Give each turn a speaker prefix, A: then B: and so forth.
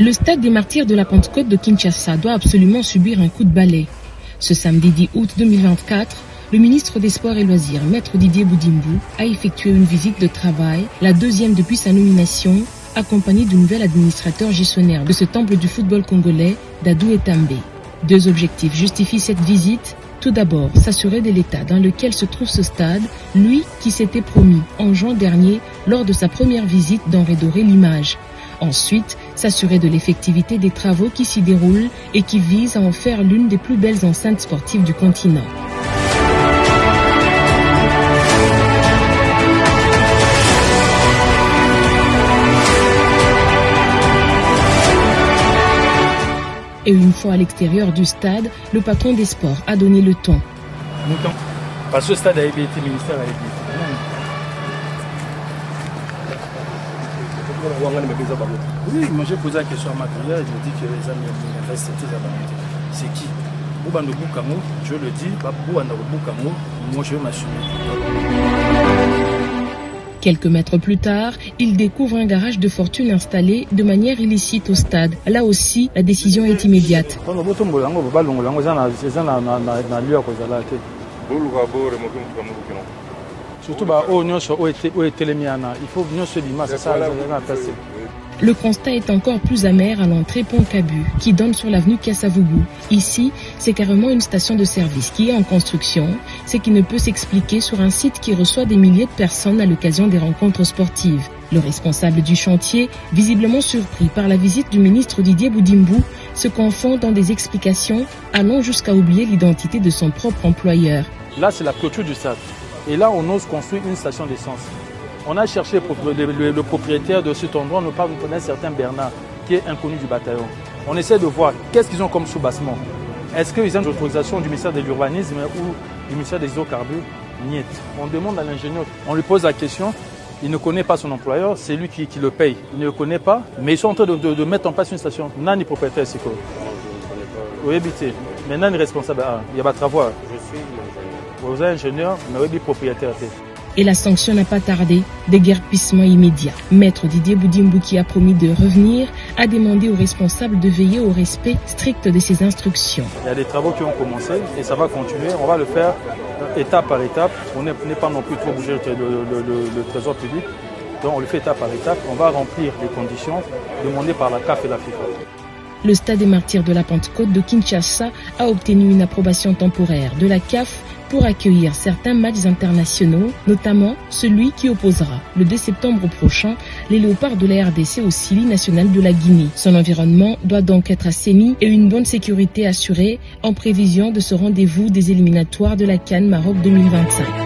A: Le stade des Martyrs de la Pentecôte de Kinshasa doit absolument subir un coup de balai. Ce samedi 10 août 2024, le ministre des Sports et Loisirs, Maître Didier Boudimbu, a effectué une visite de travail, la deuxième depuis sa nomination, accompagné du nouvel administrateur gestionnaire de ce temple du football congolais, Dadou Etambe. Deux objectifs justifient cette visite. Tout d'abord, s'assurer de l'état dans lequel se trouve ce stade, lui qui s'était promis en juin dernier lors de sa première visite d'en redorer l'image. Ensuite, s'assurer de l'effectivité des travaux qui s'y déroulent et qui visent à en faire l'une des plus belles enceintes sportives du continent. Et une fois à l'extérieur du stade, le patron des sports a donné le ton.
B: Parce que le stade a été ministère a été. Oui, moi j'ai posé la question à ma cliente, je me dis que les amis c'est qui je le dis, moi je vais m'assumer.
A: Quelques mètres plus tard, il découvre un garage de fortune installé de manière illicite au stade. Là aussi, la décision est immédiate. Le constat est encore plus amer à l'entrée Pont-Cabu, qui donne sur l'avenue Kiasavubu. Ici, c'est carrément une station de service qui est en construction, ce qui ne peut s'expliquer sur un site qui reçoit des milliers de personnes à l'occasion des rencontres sportives. Le responsable du chantier, visiblement surpris par la visite du ministre Didier Boudimbu, se confond dans des explications allant jusqu'à oublier l'identité de son propre employeur.
B: Là, c'est la clôture du stade. Et là, on ose construire une station d'essence. On a cherché le propriétaire de cet endroit, nous connaît un certain Bernard, qui est inconnu du bataillon. On essaie de voir qu'est-ce qu'ils ont comme sous-bassement. Est-ce qu'ils ont l'autorisation du ministère de l'Urbanisme ou du ministère des Hydrocarbures? Niet. On demande à l'ingénieur, on lui pose la question, il ne connaît pas son employeur, c'est lui qui le paye. Il ne le connaît pas, mais ils sont en train de mettre en place une station. Nani propriétaire, c'est quoi? Oui, habité. Mais Nani responsable, il y a pas de travaux. Je suis ingénieur. Vous êtes ingénieur, mais oui, propriétaire.
A: Et la sanction n'a pas tardé, déguerpissement immédiat. Maître Didier Boudimbu, qui a promis de revenir, a demandé aux responsables de veiller au respect strict de ses instructions.
B: Il y a des travaux qui ont commencé et ça va continuer. On va le faire étape par étape. On n'est pas non plus trop bouger le trésor public. Donc on le fait étape par étape. On va remplir les conditions demandées par la CAF et la FIFA.
A: Le stade des Martyrs de la Pentecôte de Kinshasa a obtenu une approbation temporaire de la CAF pour accueillir certains matchs internationaux, notamment celui qui opposera le 2 septembre prochain les Léopards de la RDC au Sili national de la Guinée. Son environnement doit donc être assaini et une bonne sécurité assurée en prévision de ce rendez-vous des éliminatoires de la CAN Maroc 2025.